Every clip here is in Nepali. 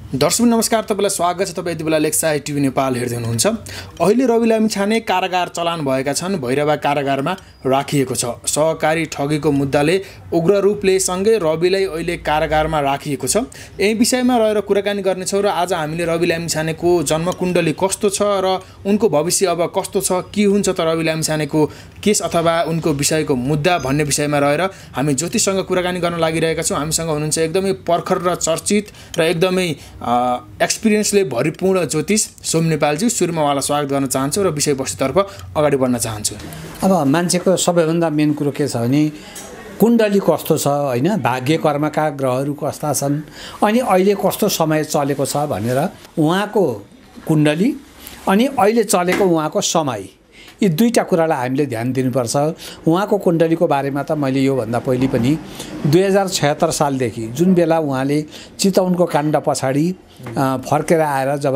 दर्शक नमस्कार, तपाईलाई स्वागत छ। तपाईँ यति बेला लेक्साइ टिभी नेपाल हेर्दै हुनुहुन्छ। अहिले रवि लामिछाने कारागार चलान भएका छन्। भैरवा कारागारमा राखिएको छ। सहकारी ठगीको मुद्दाले उग्र रूपले सँगै रविलाई अहिले कारागारमा राखिएको छ। यही विषयमा रहेर कुराकानी गर्नेछौँ र आज हामीले रवि लामिछानेको जन्मकुण्डली कस्तो छ र उनको भविष्य अब कस्तो छ, के हुन्छ त रवि लामिछानेको केस अथवा उनको विषयको मुद्दा भन्ने विषयमा रहेर हामी ज्योतिषसँग कुराकानी गर्न लागिरहेका छौँ। हामीसँग हुनुहुन्छ एकदमै पर्खर र चर्चित र एकदमै एक्सपिरियन्सले भरिपूर्ण ज्योतिष सोम नेपालजी। सुरुमा उहाँलाई स्वागत गर्न चाहन्छु र विषयवस्तुतर्फ अगाडि बढ्न चाहन्छु। अब मान्छेको सबैभन्दा मेन कुरो के छ भने कुण्डली कस्तो छ हैन, भाग्य कर्मका ग्रहहरू कस्ता छन्, अनि अहिले कस्तो समय चलेको छ भनेर उहाँको कुण्डली अनि अहिले चलेको उहाँको समय, यी दुईटा कुरालाई हामीले ध्यान दिनुपर्छ। उहाँको कुण्डलीको बारेमा त मैले योभन्दा पहिले पनि 2076 सालदेखि जुन बेला उहाँले चितवनको काण्ड पछाडि फर्केर आएर जब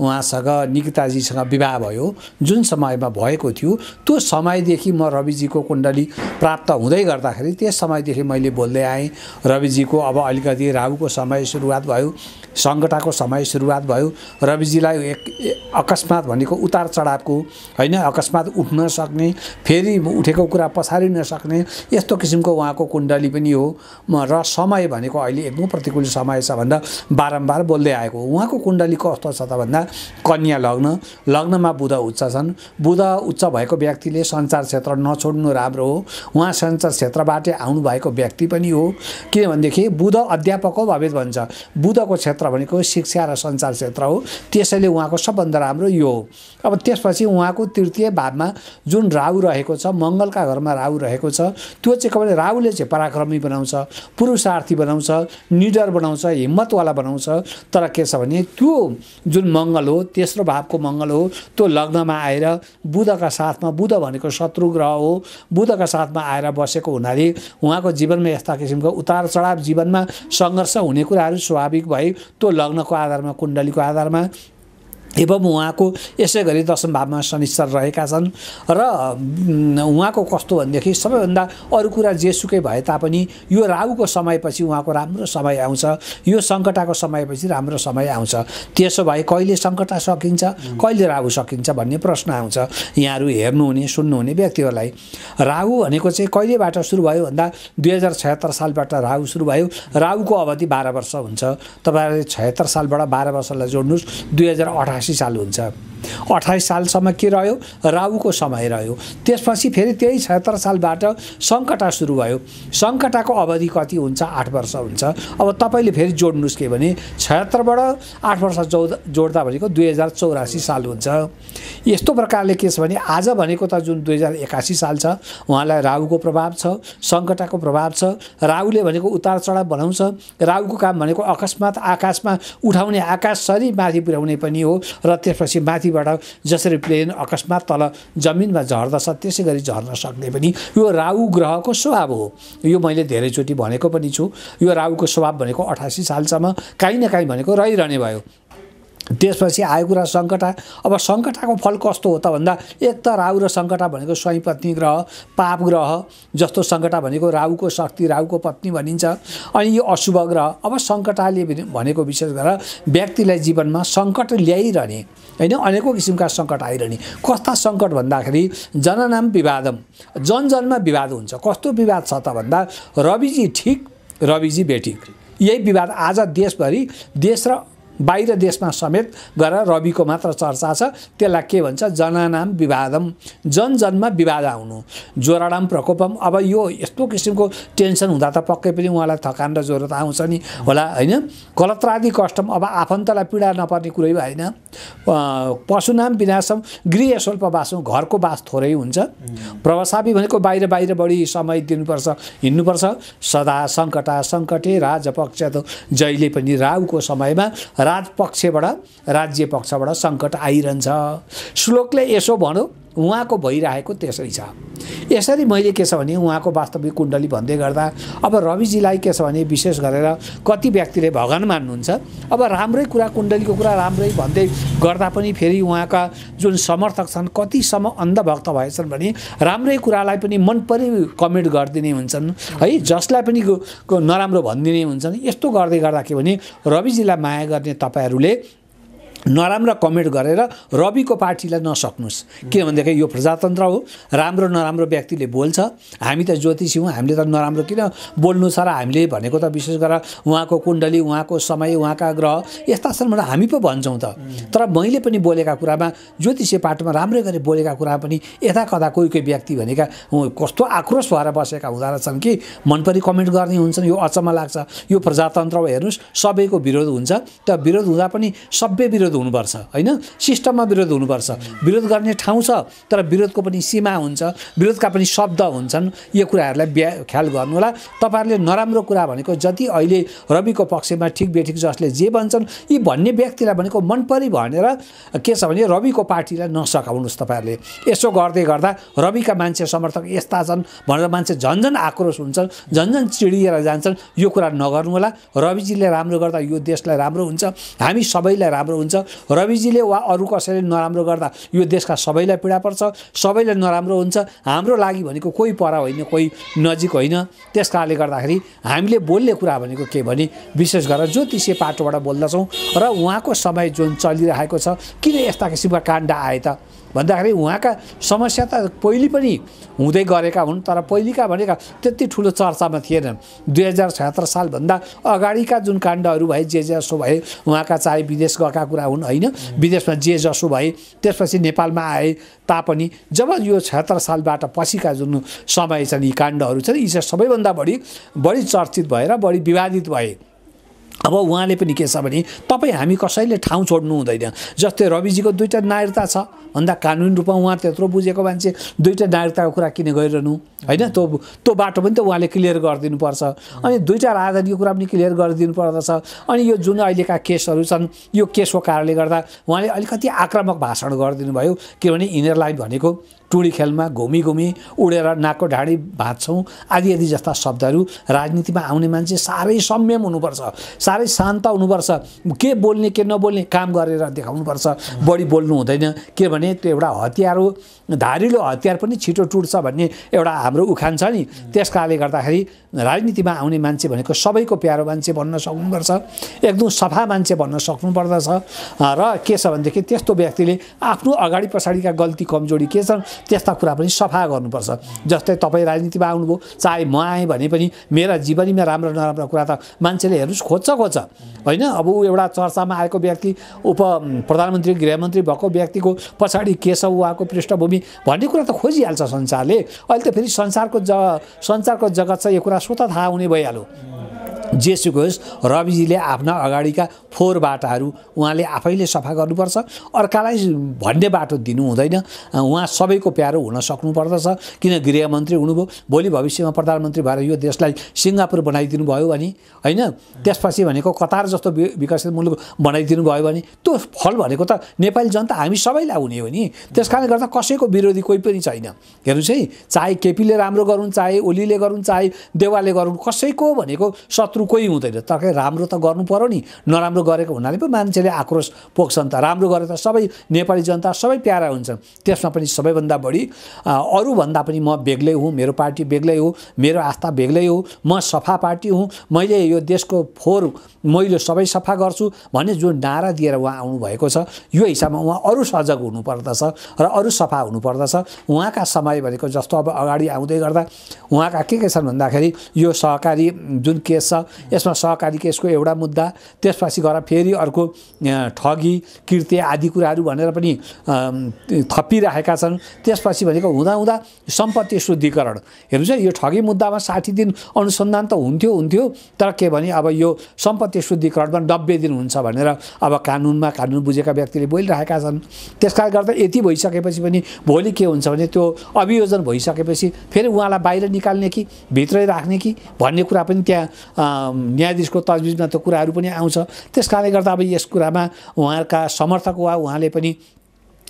उहाँसँग निकिताजीसँग विवाह भयो, जुन समयमा भएको थियो त्यो समयदेखि म रविजीको कुण्डली प्राप्त हुँदै गर्दाखेरि त्यस समयदेखि मैले बोल्दै आएँ। रविजीको अब अलिकति राहुको समय सुरुवात भयो, सङ्कटाको समय सुरुवात भयो। रविजीलाई एक अकस्मात भनेको उतार चढावको हैन, अकस्मात उठ्न सक्ने, फेरि उठेको कुरा पछारिन सक्ने यस्तो किसिमको उहाँको कुण्डली पनि हो। र समय भनेको अहिले एकदम प्रतिकूल समय छ भनेर बारम्बार बोल्दै आएको। उहाँको कुण्डली कस्तो छ त भन्दा कन्या लग्न, लग्नमा बुध उच्च छन्। बुध उच्च भएको व्यक्तिले सञ्चार क्षेत्र नछोड्नु राम्रो हो। उहाँ सञ्चार क्षेत्रबाटै आउनु भएको व्यक्ति पनि हो। किनभनेदेखि बुध अध्यापक हो भवेत भन्छ। बुधको क्षेत्र भनेको शिक्षा र सञ्चार क्षेत्र हो, त्यसैले उहाँको सबभन्दा राम्रो यो हो। अब त्यसपछि उहाँको तृतीय भावमा जुन राहु रहेको छ, मङ्गलका घरमा राहु रहेको छ, त्यो चाहिँ कहिले राहुले चाहिँ पराक्रमी बनाउँछ, पुरुषार्थी बनाउँछ, निडर बनाउँछ, हिम्मतवाला बनाउँछ। तर के छ भने त्यो जुन मङ्गल हो, तेस्रो भावको मङ्गल हो, त्यो लग्नमा आएर बुधका साथमा, बुध भनेको शत्रु ग्रह हो, बुधका साथमा आएर बसेको हुनाले उहाँको जीवनमा यस्ता किसिमको उतार चढाव, जीवनमा सङ्घर्ष हुने कुराहरू स्वाभाविक भए त्यो लग्नको आधारमा, कुण्डलीको आधारमा। एवं उहाँको यसै गरी दशम भावमा शनिश्चर रहेका छन्। र उहाँको कस्तो भनेदेखि सबैभन्दा अरू कुरा जेसुकै भए तापनि यो राहुको समयपछि उहाँको राम्रो समय आउँछ, यो सङ्कटाको समयपछि राम्रो समय आउँछ। त्यसो भए कहिले सङ्कटा सकिन्छ, कहिले राहु सकिन्छ भन्ने प्रश्न आउँछ यहाँहरू हेर्नुहुने सुन्नुहुने व्यक्तिहरूलाई। राहु भनेको चाहिँ कहिलेबाट सुरु भयो भन्दा 2076 सालबाट राहु सुरु भयो। राहुको अवधि 12 वर्ष हुन्छ। तपाईँहरूले 76 सालबाट 12 वर्षलाई जोड्नुहोस्, 2088 साल हुन्छ। 28 सालसम्म के रह्यो? राहुको समय रह्यो। त्यसपछि फेरि त्यही 76 सालबाट सङ्कटा सुरु भयो। सङ्कटाको अवधि कति हुन्छ? 8 वर्ष हुन्छ। अब तपाईँले फेरि जोड्नुहोस् के भने 76बाट 8 वर्ष जोड्दा भनेको 2084 साल हुन्छ। यस्तो प्रकारले के छ भने आज भनेको त जुन 2081 साल छ, उहाँलाई राहुको प्रभाव छ, सङ्कटाको प्रभाव छ। राहुले भनेको उतार चढाव बनाउँछ। राहुको काम भनेको अकस्मात आकाशमा उठाउने, आकाशसरी माथि पुर्याउने पनि हो। र त्यसपछि माथिबाट जसरी प्लेन अकस्मात तल जमिनमा झर्दछ त्यसै गरी झर्न सक्ने पनि यो राहु ग्रहको स्वभाव हो। यो मैले धेरैचोटि भनेको पनि छु। यो राहुको स्वभाव भनेको 88 सालसम्म काहीँ न काहीँ भनेको रहिरहने भयो। त्यसपछि आयो कुरा सङ्कटा। अब सङ्कटाको फल कस्तो हो त भन्दा एक त राहु र सङ्कटा भनेको स्वयं पत्नी ग्रह, पाप ग्रह जस्तो सङ्कटा भनेको राहुको शक्ति, राहुको पत्नी भनिन्छ। अनि यो अशुभ ग्रह। अब सङ्कटाले भनेको विशेष गरेर व्यक्तिलाई जीवनमा सङ्कट ल्याइरहने हैन, अनेकौँ किसिमका सङ्कट आइरहने। कस्ता सङ्कट भन्दाखेरि जननाम विवादम, जनजनमा विवाद हुन्छ। कस्तो विवाद छ त भन्दा रविजी ठिक, रविजी बेठिक, यही विवाद आज देशभरि, देश र बाहिर देशमा समेत गरेर रविको मात्र चर्चा छ। त्यसलाई के भन्छ? जननाम विवादम, जनजनमा विवाद आउनु, ज्वरणाम प्रकोपम। अब यो यस्तो किसिमको टेन्सन हुँदा त पक्कै पनि उहाँलाई थकान र ज्वरो त आउँछ नि होला हैन। कलत्रादि कष्टम, अब आफन्तलाई पीडा नपर्ने कुरै भएन। पशुनाम विनाशम, गृह स्वल्पवासम, घरको बास थोरै हुन्छ। प्रवासापि भनेको बाहिर बाहिर बढी समय दिनुपर्छ, हिँड्नुपर्छ। सदा सङ्कटा सङ्कटे राजपक्ष, जहिले पनि राहुको समयमा राजपक्षबाट, राज्य पक्षबाट सङ्कट आइरहन्छ। श्लोकले यसो भन्यो, उहाँको भइरहेको त्यसरी छ। यसरी मैले के छ भने उहाँको वास्तविक कुण्डली भन्दै गर्दा अब रविजीलाई के छ भने विशेष गरेर कति व्यक्तिले भगवान मान्नुहुन्छ। अब राम्रै कुरा कुण्डलीको कुरा राम्रै भन्दै गर्दा पनि फेरि उहाँका जुन समर्थक छन् कतिसम्म अन्धभक्त भएछन् भने राम्रै कुरालाई पनि मन परि कमेन्ट गरिदिने हुन्छन् है, जसलाई पनि नराम्रो भनिदिने हुन्छन्। यस्तो गर्दै गर्दा के भने रविजीलाई माया गर्ने तपाईँहरूले नराम्रो कमेन्ट गरेर रविको पार्टीलाई नसक्नुहोस्। किनभनेदेखि यो प्रजातन्त्र हो, राम्रो नराम्रो व्यक्तिले बोल्छ। हामी त ज्योतिषी हौँ, हामीले त नराम्रो किन बोल्नु छ र हामीले भनेको त विशेष गरेर उहाँको कुण्डली, उहाँको समय, उहाँका ग्रह यस्ता छन् भनेर हामी पो भन्छौँ त। तर मैले पनि बोलेका कुरामा ज्योतिषीय पाठमा राम्रै गरी बोलेका कुरा पनि यता कता कोही कोही व्यक्ति भनेका कस्तो आक्रोश भएर बसेका हुँदो रहेछन् कि मनपरी कमेन्ट गर्ने हुन्छन्। यो अचम्म लाग्छ। यो प्रजातन्त्र हेर्नुहोस्, सबैको विरोध हुन्छ, त विरोध हुँदा पनि सबै विरोध हुनुपर्छ हैन, सिस्टममा विरोध हुनुपर्छ। विरोध गर्ने ठाउँ छ तर विरोधको पनि सीमा हुन्छ, विरोधका पनि शब्द हुन्छन्। यो कुराहरूलाई ख्याल गर्नु होला। तपाईहरुले नराम्रो कुरा भनेको जति अहिले रविको पक्षमा ठिक बेठिक जसले जे भन्छन् यी भन्ने व्यक्तिलाई भनेको मन परि भनेर के छ भने रविको पार्टीलाई नसकाउनुस्। तपाईहरुले यसो गर्दै गर्दा रविका मान्छे समर्थक यस्ता छन् भनेर मान्छे झन्झन आक्रोश हुन्छन्, झन्झन चिडिएर जान्छन्। यो कुरा नगर्नु होला। रविजीले राम्रो गर्दा यो देशलाई राम्रो हुन्छ, हामी सबैलाई राम्रो हुन्छ। रविजीले वा अरू कसैले नराम्रो गर्दा यो देशका सबैलाई पीडा पर्छ, सबैलाई नराम्रो हुन्छ। हाम्रो लागि भनेको कोही पर होइन, कोही नजिक होइन। त्यसकारणले गर्दाखेरि हामीले बोल्ने कुरा भनेको के भने विशेष गरेर ज्योतिषीय पाटोबाट बोल्दछौँ र उहाँको समय जुन चलिरहेको छ किन यस्ता किसिमका काण्ड आए त भन्दाखेरि उहाँका समस्या त पहिले पनि हुँदै गरेका हुन्, तर पहिलेका भनेका त्यति ठुलो चर्चामा थिएनन्। 2076 सालभन्दा अगाडिका जुन काण्डहरू भए जे जसो भए, उहाँका चाहे विदेश गएका कुरा हुन् होइन, विदेशमा जे जसो भए त्यसपछि नेपालमा आए तापनि जब यो 76 सालबाट पछिका जुन समय छन् यी काण्डहरू छन्, यी चाहिँ सबैभन्दा बढी चर्चित भएर बढी विवादित भए। अब उहाँले पनि के छ भने तपाईँ हामी कसैले ठाउँ छोड्नु हुँदैन। जस्तै रविजीको दुईवटा नागरिकता छ भन्दा कानुनी रूपमा उहाँ त्यत्रो बुझेको मान्छे दुईवटा नागरिकताको कुरा किन गरिरहनु होइन, त्यो बाटो पनि त उहाँले क्लियर गरिदिनुपर्छ। अनि दुईवटा राजधानीको कुरा पनि क्लियर गरिदिनु पर्दछ। अनि यो जुन अहिलेका केसहरू छन् यो केसको कारणले गर्दा उहाँले अलिकति आक्रामक भाषण गरिदिनु भयो। किनभने यिनीहरूलाई भनेको टुडी खेलमा घुमी उडेर नाकको ढाडी भाँच्छौँ आदि आदि जस्ता शब्दहरू राजनीतिमा आउने मान्छे साह्रै संयम हुनुपर्छ, साह्रै शान्त हुनुपर्छ। के बोल्ने के नबोल्ने काम गरेर देखाउनुपर्छ, बढी बोल्नु हुँदैन। किनभने त्यो एउटा हतियार हो, धारिलो हतियार पनि छिटो टुट्छ भन्ने एउटा हाम्रो उखान छ नि। त्यस कारणले गर्दाखेरि राजनीतिमा आउने मान्छे भनेको सबैको प्यारो मान्छे भन्न सक्नुपर्छ, एकदम सफा मान्छे भन्न सक्नुपर्दछ। र के छ भनेदेखि त्यस्तो व्यक्तिले आफ्नो अगाडि पछाडिका गल्ती कमजोरी के छन् त्यस्ता कुरा पनि सफा गर्नुपर्छ। जस्तै तपाईँ राजनीतिमा आउनुभयो, चाहे म आएँ भने पनि मेरा जीवनीमा राम्रो नराम्रो कुरा त मान्छेले हेर्नुहोस् खोज्छ होइन। अब ऊ एउटा चर्चामा आएको व्यक्ति, उप प्रधानमन्त्री गृहमन्त्री भएको व्यक्तिको पछाडि के छ उहाँको पृष्ठभूमि भन्ने कुरा त खोजिहाल्छ संसारले। अहिले त फेरि संसारको जगत छ, यो कुरा स्वतः थाहा हुने भइहाल्यो। जेसुकै होस् रविजीले आफ्ना अगाडिका फोहोर बाटाहरू उहाँले आफैले सफा गर्नुपर्छ, अर्कालाई भन्ने बाटो दिनु हुँदैन। उहाँ सबैको प्यारो हुन सक्नुपर्दछ। किन गृहमन्त्री हुनुभयो, भोलि भविष्यमा प्रधानमन्त्री भएर यो देशलाई सिङ्गापुर बनाइदिनु भयो भने होइन, त्यसपछि भनेको कतार जस्तो विकसित मुलुक बनाइदिनु भयो भने त्यो फल भनेको त नेपाली जनता हामी सबैलाई हुने हो नि। त्यस कारणले गर्दा कसैको विरोधी कोही पनि छैन। हेर्नुहोस् है, चाहे केपीले राम्रो गरून्, चाहे ओलीले गरून्, चाहे देवालले गरून्, कसैको भनेको शत्रु कोही हुँदैन। तर राम्रो त गर्नु पर्यो नि। नराम्रो गरेको हुनाले पो मान्छेले आक्रोश पोख्छन् त। राम्रो गरे त सबै नेपाली जनता सबै प्यारा हुन्छन्। त्यसमा पनि सबैभन्दा बढी अरूभन्दा पनि म बेग्लै हुँ, मेरो पार्टी बेग्लै हो, मेरो आस्था बेग्लै हो, म सफा पार्टी हुँ, मैले यो देशको फोहोर मैले सबै सफा गर्छु भन्ने जुन नारा दिएर उहाँ आउनुभएको छ, यो हिसाबमा उहाँ अरू सजग हुनुपर्दछ र अरू सफा हुनुपर्दछ। उहाँका समय भनेको जस्तो अब अगाडि आउँदै गर्दा उहाँका के छन् भन्दाखेरि यो सहकारी जुन केस छ यसमा सहकारी केसको एउटा मुद्दा, त्यसपछि गएर फेरि अर्को ठगी कृत्य आदि कुराहरू भनेर पनि थपिरहेका छन्। त्यसपछि भनेको हुँदा सम्पत्ति शुद्धिकरण। हेर्नुहोस् है, यो ठगी मुद्दामा 60 दिन अनुसन्धान त हुन्थ्यो, तर के भने अब यो सम्पत्ति शुद्धिकरणमा 90 दिन हुन्छ भनेर अब कानुन बुझेका व्यक्तिले बोलिरहेका छन्। त्यसकारणले गर्दा यति भइसकेपछि पनि भोलि के हुन्छ भने त्यो अभियोजन भइसकेपछि फेरि उहाँलाई बाहिर निकाल्ने कि भित्रै राख्ने कि भन्ने कुरा पनि त्यहाँ न्यायाधीशको तजविजमा त्यो कुराहरू पनि आउँछ। त्यस कारणले गर्दा अब यस कुरामा उहाँका समर्थक वा उहाँले पनि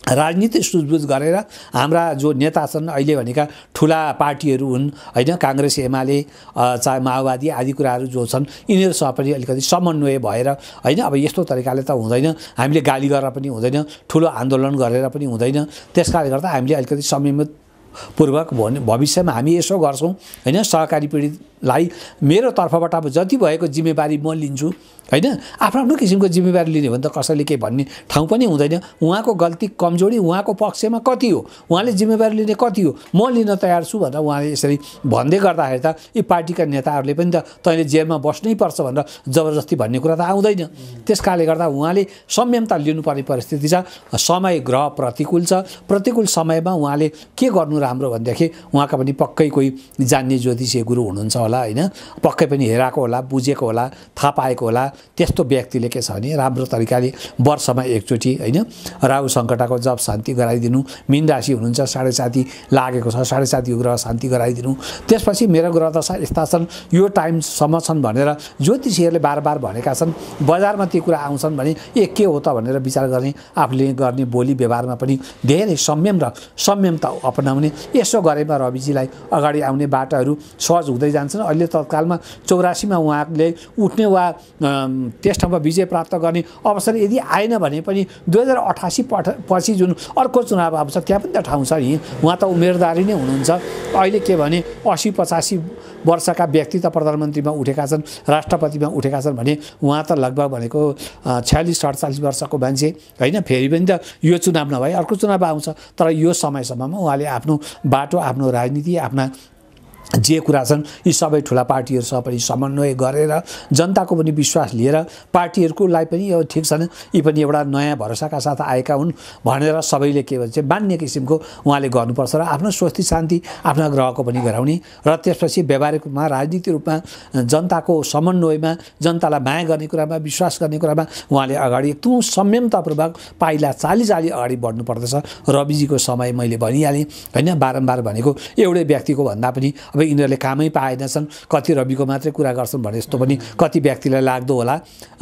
राजनीति सुझबुझ गरेर हाम्रा जो नेता छन् अहिले भनेका ठुला पार्टीहरू हुन् होइन, काङ्ग्रेस एमाले चाहे माओवादी आदि कुराहरू जो छन् यिनीहरूसँग पनि अलिकति समन्वय भएर होइन, अब यस्तो तरिकाले त हुँदैन, हामीले गाली गरेर पनि हुँदैन, ठुलो आन्दोलन गरेर पनि हुँदैन। त्यसकारणले गर्दा हामीले अलिकति संयमपूर्वक भविष्यमा हामी यसो गर्छौँ होइन, सहकारी पीडितलाई मेरो तर्फबाट अब जति भएको जिम्मेवारी म लिन्छु होइन। आफ्नो आफ्नो किसिमको जिम्मेवारी लिने भने त कसैले केही भन्ने ठाउँ पनि हुँदैन। उहाँको गल्ती कमजोरी उहाँको पक्षमा कति हो, उहाँले जिम्मेवारी लिने कति हो, म लिन तयार छु भनेर उहाँले यसरी भन्दै गर्दाखेरि त यी पार्टीका नेताहरूले पनि त तैँले जेलमा बस्नै पर्छ भनेर जबरजस्ती भन्ने कुरा त आउँदैन। त्यस कारणले गर्दा उहाँले संयमता लिनुपर्ने परिस्थिति छ। समय ग्रह प्रतिकूल छ, प्रतिकूल समयमा उहाँले के गर्नु राम्रो भनेदेखि उहाँका पनि पक्कै कोही जान्ने ज्योतिषीय गुरु हुनुहुन्छ होला होइन, पक्कै पनि हेराएको होला, बुझेको होला, थाहा पाएको होला। त्यस्तो व्यक्तिले के छ भने राम्रो तरिकाले वर्षमा एकचोटि होइन राहु सङ्कटाको जप शान्ति गराइदिनु। मीन राशि हुनुहुन्छ, 7.5 लागेको छ, 7.5 ग्रह शान्ति गराइदिनु। त्यसपछि मेरो ग्रह दशा यस्ता छन्, यो टाइमसम्म छन् भनेर ज्योतिषीहरूले बार बार भनेका छन्। बजारमा ती कुरा आउँछन् भने के हो त भनेर विचार गर्ने, आफूले गर्ने बोली व्यवहारमा पनि धेरै संयम र संयमता अपनाउने। यसो गरेमा रविजीलाई अगाडि आउने बाटोहरू सहज हुँदै जान्छन्। अहिले तत्कालमा 84मा उहाँले उठ्ने वा त्यस ठाउँमा विजय प्राप्त गर्ने अवसर यदि आएन भने पनि 2088 पछि जुन अर्को चुनाव आउँछ त्यहाँ पनि त ठाउँ छ नि। उहाँ त उमेरदारी नै हुनुहुन्छ। अहिले के भने 80-85 वर्षका व्यक्ति त प्रधानमन्त्रीमा उठेका छन्, राष्ट्रपतिमा उठेका छन् भने उहाँ त लगभग भनेको 46-47 वर्षको मान्छे होइन। फेरि पनि त यो चुनाव नभए अर्को चुनाव आउँछ, तर यो समयसम्ममा उहाँले आफ्नो बाटो, आफ्नो राजनीति, आफ्ना जे कुरा छन् यी सबै ठुला पार्टीहरूसँग पनि समन्वय गरेर जनताको पनि विश्वास लिएर पार्टीहरूलाई पनि यो ठिक छन्, यी पनि एउटा नयाँ भरोसाका साथ आएका हुन् भनेर सबैले के भन्छ मान्ने किसिमको उहाँले गर्नुपर्छ र आफ्नो स्वस्ति शान्ति आफ्ना ग्रहको पनि गराउने र त्यसपछि व्यावहारिक रूपमा राजनीतिक रूपमा जनताको समन्वयमा जनतालाई माया गर्ने कुरामा विश्वास गर्ने कुरामा उहाँले अगाडि एकदम संयमतापूर्वक पाइला चाली अगाडि बढ्नु पर्दछ। रविजीको समय मैले भनिहालेँ होइन, बारम्बार भनेको एउटै व्यक्तिको भन्दा पनि अब यिनीहरूले कामै पाएनछन्, कति रविको मात्रै कुरा गर्छन् भने जस्तो पनि कति व्यक्तिलाई लाग्दो होला।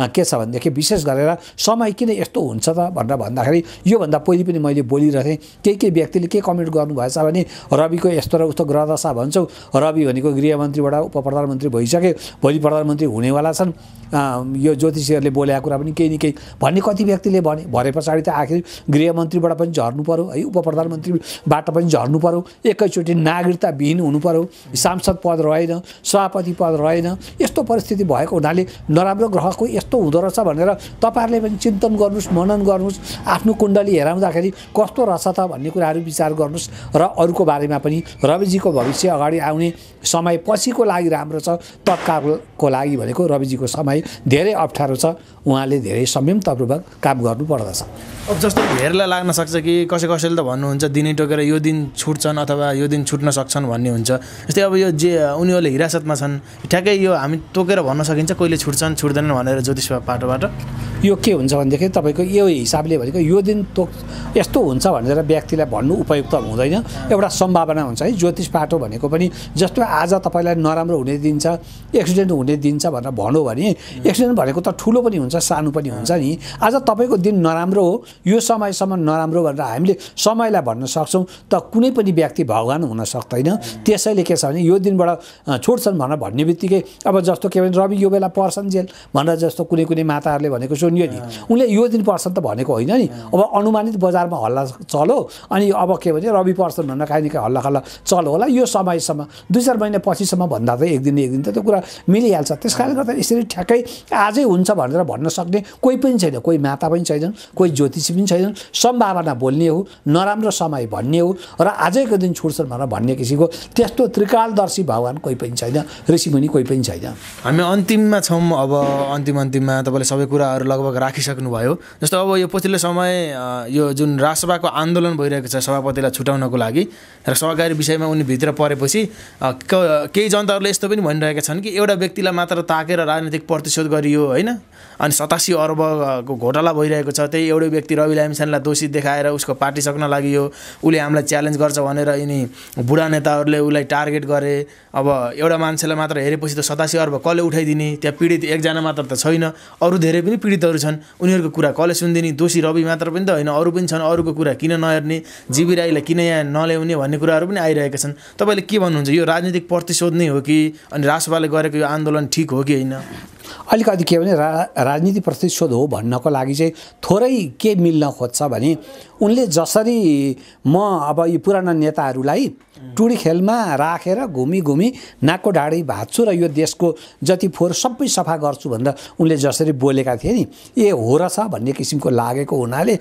के छ भनेदेखि विशेष गरेर समय किन यस्तो हुन्छ त भनेर भन्दाखेरि योभन्दा पहिले पनि मैले बोलिरहेथेँ, केही व्यक्तिले के कमेन्ट गर्नुभएछ भने रविको यस्तो र उस्तो ग्रह दशा भन्छौ, रवि भनेको गृहमन्त्रीबाट उप प्रधानमन्त्री भइसके, भोलि प्रधानमन्त्री हुनेवाला छन्, यो ज्योतिषीहरूले बोलेको कुरा पनि केही न केही भन्ने कति व्यक्तिले भरे पछाडि त आखिर गृहमन्त्रीबाट पनि झर्नु पर्यो है, उप प्रधानमन्त्रीबाट पनि झर्नु पर्यो, एकैचोटि नागरिकता विहीन हुनु पर्यो, सांसद पद रहेन, सभापति पद रहेन। यस्तो परिस्थिति भएको हुनाले नराम्रो ग्रहको यस्तो हुँदो रहेछ भनेर तपाईँहरूले पनि चिन्तन गर्नुहोस्, मनन गर्नुहोस्, आफ्नो कुण्डली हेराउँदाखेरि कस्तो रहेछ त भन्ने कुराहरू विचार गर्नुहोस् र अरूको बारेमा पनि रविजीको भविष्य अगाडि आउने समय पछिको लागि राम्रो छ, तत्कालको लागि भनेको रविजीको समय धेरै अप्ठ्यारो छ। उहाँले धेरै संयमतापूर्वक काम गर्नुपर्दछ। अब जस्तो धेरैलाई लाग्न सक्छ कि कसैले त भन्नुहुन्छ दिनै टोकेर यो दिन छुट्छन् अथवा यो दिन छुट्न सक्छन् भन्ने हुन्छ। जस्तै अब यो जे उनीहरूले हिरासतमा छन् ठ्याक्कै यो हामी तोकेर भन्न सकिन्छ कहिले छुट्छन् छुट्दैनन् भनेर ज्योतिष पाटोबाट यो के हुन्छ भनेदेखि तपाईँको यो हिसाबले भनेको यो दिन यस्तो हुन्छ भनेर व्यक्तिलाई भन्नु उपयुक्त हुँदैन, एउटा सम्भावना हुन्छ है। ज्योतिष पाटो भनेको पनि जस्तो आज तपाईँलाई नराम्रो हुने दिन छ, एक्सिडेन्ट हुने दिन छ भनेर भन्यो भने एक्सिडेन्ट भनेको त ठुलो पनि हुन्छ सानो पनि हुन्छ नि। आज तपाईँको दिन नराम्रो हो, यो समयसम्म नराम्रो भनेर हामीले समयलाई भन्न सक्छौँ, त कुनै पनि व्यक्ति भगवान हुन सक्दैन। त्यसैले के छ भने यो दिनबाट छुट्छन् भनेर भन्ने बित्तिकै अब जस्तो के भने रवि यो बेला पर्छन् जेल भनेर जस्तो कुनै माताहरूले भनेको सुनियो नि, उनले यो दिन पर्छन् त भनेको होइन नि। अब अनुमानित बजारमा हल्ला चलो अनि अब के भने रवि पर्छन् भनेर काहीँ न काहीँ हल्ला खल्ला चलो होला, यो समयसम्म 2-4 महिना पछिसम्म भन्दा त एक दिन त त्यो कुरा मिलिहाल्छ। त्यस कारणले गर्दा यसरी ठ्याक्कै आजै हुन्छ भनेर भन्न सक्ने कोही पनि छैन, कोही माता पनि छैनन्, कोही ज्योतिषी पनि छैनन्। सम्भावना बोल्ने हो, नराम्रो समय भन्ने हो र आजैको दिन छुट्छन् भनेर भन्ने किसिमको त्यस्तो त्रिकालदर्शी भगवान कोही पनि छैन, ऋषिमुनि कोही पनि छैन। हामी अन्तिममा छौँ। अब अन्तिममा तपाईँले सबै कुराहरू लगभग राखिसक्नु भयो। जस्तो अब यो पछिल्लो समय यो जुन राजसभाको आन्दोलन भइरहेको छ सभापतिलाई छुटाउनको लागि र सहकारी विषयमा उनी भित्र परेपछि केही जनताहरूले यस्तो पनि भनिरहेका छन् कि एउटा व्यक्तिलाई मात्र ताकेर राजनीतिक प्रतिशोध गरियो होइन, अनि 87 अर्बको घोटाला भइरहेको छ, त्यही एउटै व्यक्ति रवि लामिछानेलाई दोषी देखाएर उसको पार्टी सक्न लागि उसले हामीलाई च्यालेन्ज गर्छ भनेर यिनी बुढा नेताहरूले उसलाई टार्गेट टार्गेट गरे। अब एउटा मान्छेलाई मात्र हेरेपछि त 87 अर्ब कसले उठाइदिने? त्यहाँ पीडित एकजना मात्र त छैन, अरू धेरै पनि पीडितहरू छन्। उनीहरूको कुरा कसले सुनिदिने? दोषी रवि मात्र पनि त होइन, अरू पनि छन्। अरूको कुरा किन नहेर्ने? जीवी राईलाई किन यहाँ नल्याउने भन्ने कुराहरू पनि आइरहेका छन्। तपाईँले के भन्नुहुन्छ? यो राजनीतिक प्रतिशोध नै हो कि अनि रासपाले गरेको यो आन्दोलन ठिक हो कि होइन? अलिकति के भने राजनीति प्रतिशोध हो भन्नको लागि चाहिँ थोरै के मिल्न खोज्छ भने उनले जसरी म अब यी पुराना नेताहरूलाई टुडी खेलमा राखेर घुमी नाकको ढाडी भाँच्छु र यो देशको जति फोहोर सबै सफा गर्छु भनेर उनले जसरी बोलेका थिए नि, ए हो र छ भन्ने किसिमको लागेको हुनाले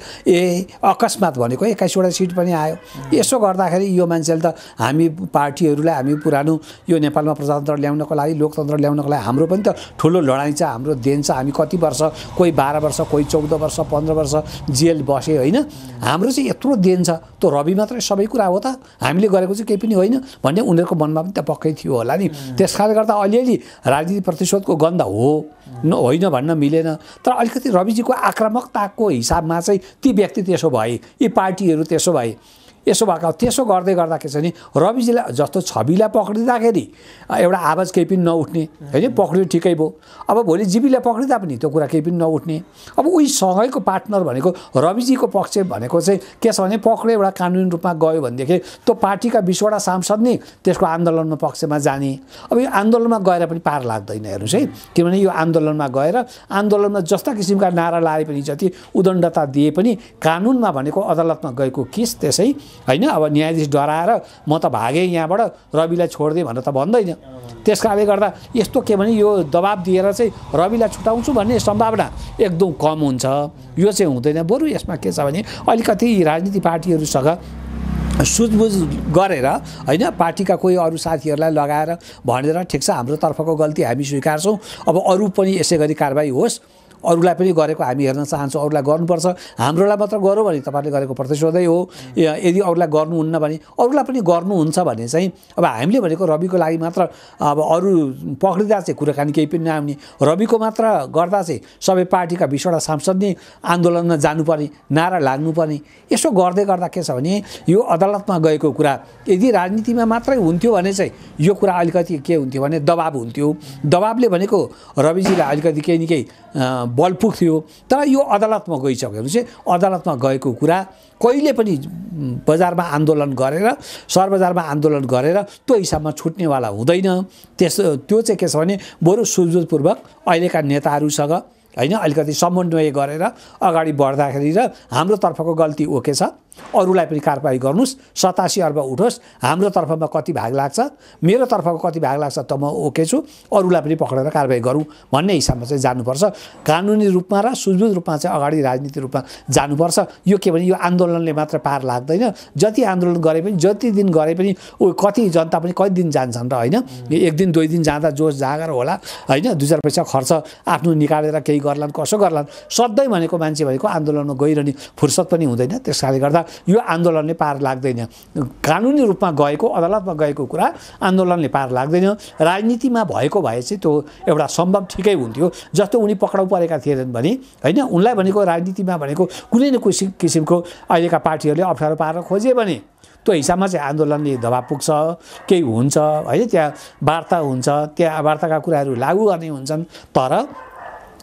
अकस्मात भनेको 21वटा सिट पनि आयो। यसो गर्दाखेरि यो मान्छेले त हामी पार्टीहरूलाई हामी पुरानो यो नेपालमा प्रजातन्त्र ल्याउनको लागि, लोकतन्त्र ल्याउनको लागि हाम्रो पनि त ठुलो लडाइँ छ, हाम्रो देन छ। हामी कति वर्ष, कोही 12 वर्ष, कोही 14 वर्ष, 15 वर्ष जेल बसे होइन। हाम्रो चाहिँ यत्रो देन छ, त्यो रवि मात्रै सबै कुरा हो त? हामीले गरेको चाहिँ केही पनि होइन भन्ने उनीहरूको मनमा पनि त पक्कै थियो होला नि। त्यस कारणले गर्दा अलिअलि राजनीति प्रतिशोधको गन्ध होइन भन्न मिलेन। तर अलिकति रविजीको आक्रामकताको हिसाबमा चाहिँ ती व्यक्ति त्यसो भए, यी पार्टीहरू त्यसो भए, यसो भएको त्यसो गर्दै गर्दा के छ भने रविजीलाई जस्तो छविलाई पक्रिँदाखेरि एउटा आवाज केही पनि नउठ्ने होइन, पक्रियो ठिकै भयो। अब भोलि जीवीलाई पक्रिँदा पनि त्यो कुरा केही पनि नउठ्ने। अब उही सँगैको पार्टनर भनेको रविजीको पक्ष भनेको चाहिँ के छ भने पक्रियो एउटा कानुनी रूपमा गयो भनेदेखि त्यो पार्टीका 20वटा सांसद नै त्यसको आन्दोलनमा पक्षमा जाने। अब यो आन्दोलनमा गएर पनि पार लाग्दैन हेर्नुहोस् है, किनभने यो आन्दोलनमा गएर आन्दोलनमा जस्ता किसिमका नारा लाए पनि, जति उदण्डता दिए पनि कानुनमा भनेको अदालतमा गएको केस त्यसै होइन। अब न्यायाधीश डराएर म त भागेँ यहाँबाट, रविलाई छोडिदिएँ भनेर त भन्दैन। त्यस कारणले गर्दा यस्तो के भने यो दबाब दिएर चाहिँ रविलाई छुटाउँछु भन्ने सम्भावना एकदम कम हुन्छ। यो चाहिँ हुँदैन। बरु यसमा के छ भने अलिकति राजनीतिक पार्टीहरूसँग सुझबुझ गरेर होइन, पार्टीका कोही अरू साथीहरूलाई लगाएर भनेर ठिक छ हाम्रो तर्फको गल्ती हामी स्वीकार्छौँ, अब अरू पनि यसै गरी कारबाही होस्, अरूलाई पनि गरेको हामी हेर्न चाहन्छौँ, अरूलाई गर्नुपर्छ, हाम्रोलाई मात्र गरौँ भने तपाईँले गरेको प्रतिशोधै हो। यदि अरूलाई गर्नुहुन्न भने अरूलाई पनि गर्नुहुन्छ भने चाहिँ अब हामीले भनेको रविको लागि मात्र अब अरू पक्रिँदा चाहिँ कुराकानी केही पनि नआउने, रविको मात्र गर्दा चाहिँ सबै पार्टीका 20वटा सांसद नै आन्दोलनमा जानुपर्ने, नारा लाग्नुपर्ने। यसो गर्दै गर्दा के छ भने यो अदालतमा गएको कुरा यदि राजनीतिमा मात्रै हुन्थ्यो भने चाहिँ यो कुरा अलिकति के हुन्थ्यो भने दबाब हुन्थ्यो। दबाबले भनेको रविजीलाई अलिकति केही न केही बल पुग्थ्यो। तर यो अदालतमा गइसकेपछि चाहिँ अदालतमा गएको कुरा कहिले पनि बजारमा आन्दोलन गरेर, सहर बजारमा आन्दोलन गरेर त्यो हिसाबमा छुट्नेवाला हुँदैन। त्यो चाहिँ के छ भने बरु सुझबुझपूर्वक अहिलेका नेताहरूसँग होइन अलिकति समन्वय गरेर अगाडि बढ्दाखेरि र हाम्रो तर्फको गल्ती ओके छ, अरूलाई पनि कारबाही गर्नुस्, 87 अर्ब उठोस्, हाम्रो तर्फमा कति भाग लाग्छ, मेरो तर्फको कति भाग लाग्छ त म ओके छु, अरूलाई पनि पक्रेर कारबाही गरौँ भन्ने हिसाबमा चाहिँ जानुपर्छ। कानुनी रूपमा र सुझबुझ रूपमा चाहिँ अगाडि राजनीतिक रूपमा जानुपर्छ। यो के भने यो आन्दोलनले मात्र पार लाग्दैन। जति आन्दोलन गरे पनि, जति दिन गरे पनि कति जनता पनि कति दिन जान्छन् र होइन। एक दिन 2 दिन जाँदा जोस जागर होला होइन, 2-4 पैसा खर्च आफ्नो निकालेर केही गर्लान्, कसो गर्लान्। सधैँ भनेको मान्छे भनेको आन्दोलनमा गइरहने फुर्सद पनि हुँदैन। त्यस कारणले गर्दा यो आन्दोलनले पार लाग्दैन। कानुनी रूपमा गएको, अदालतमा गएको कुरा आन्दोलनले पार लाग्दैन। राजनीतिमा भएको भए चाहिँ त्यो एउटा सम्भव ठिकै हुन्थ्यो। जस्तो उनी पक्राउ परेका थिएनन् भने होइन, उनलाई भनेको राजनीतिमा भनेको कुनै न कुनै किसिमको अहिलेका पार्टीहरूले अप्ठ्यारो पारेर खोजे भने त्यो हिसाबमा चाहिँ आन्दोलनले दबाब पुग्छ, केही हुन्छ होइन, त्यहाँ वार्ता हुन्छ, त्यहाँ वार्ताका कुराहरू लागू गर्ने हुन्छन्। तर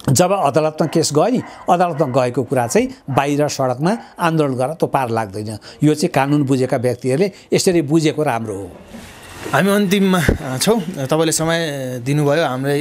जब अदालतमा केस गयो नि, अदालतमा गएको कुरा चाहिँ बाहिर सडकमा आन्दोलन गरेर त्यो पार लाग्दैन। यो चाहिँ कानुन बुझेका व्यक्तिहरूले यसरी बुझेको राम्रो हो। हामी अन्तिममा छौँ। तपाईँले समय दिनुभयो, हामीलाई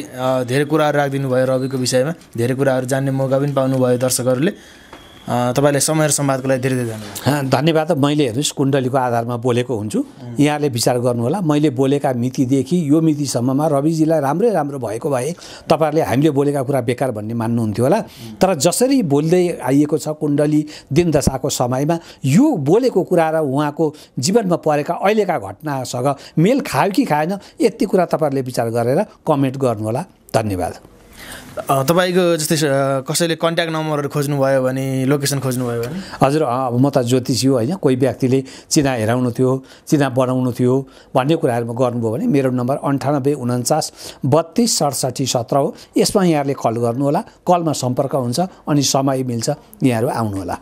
धेरै कुराहरू राखिदिनु भयो रविको विषयमा, धेरै कुराहरू जान्ने मौका पनि पाउनुभयो दर्शकहरूले। तपाईँलाई समय र संवादको लागि धेरै धेरै धन्यवाद। धन्यवाद। मैले हेर्नुहोस् कुण्डलीको आधारमा बोलेको हुन्छु, यहाँले विचार गर्नुहोला। मैले बोलेका मितिदेखि यो मितिसम्ममा रविजीलाई राम्रै राम्रो भएको भए तपाईँहरूले हामीले बोलेका कुरा बेकार भन्ने मान्नुहुन्थ्यो होला। तर जसरी बोल्दै आइएको छ कुण्डली दिनदशाको समयमा यो बोलेको कुरा र उहाँको जीवनमा परेका अहिलेका घटनासँग मेल खायो कि खाएन, यति कुरा तपाईँहरूले विचार गरेर कमेन्ट गर्नुहोला। धन्यवाद। तपाईँको जस्तै कसैले कन्ट्याक्ट नम्बरहरू खोज्नुभयो भने, लोकेसन खोज्नुभयो भने? हजुर, अब म त ज्योतिषी हो होइन, कोही व्यक्तिले चिना हेराउनु थियो, चिना बनाउनु थियो भन्ने कुराहरूमा गर्नुभयो भने मेरो नम्बर 9849 32 67 17 हो। यसमा यहाँहरूले कल गर्नुहोला। कलमा सम्पर्क हुन्छ अनि समय मिल्छ, यहाँहरू आउनुहोला।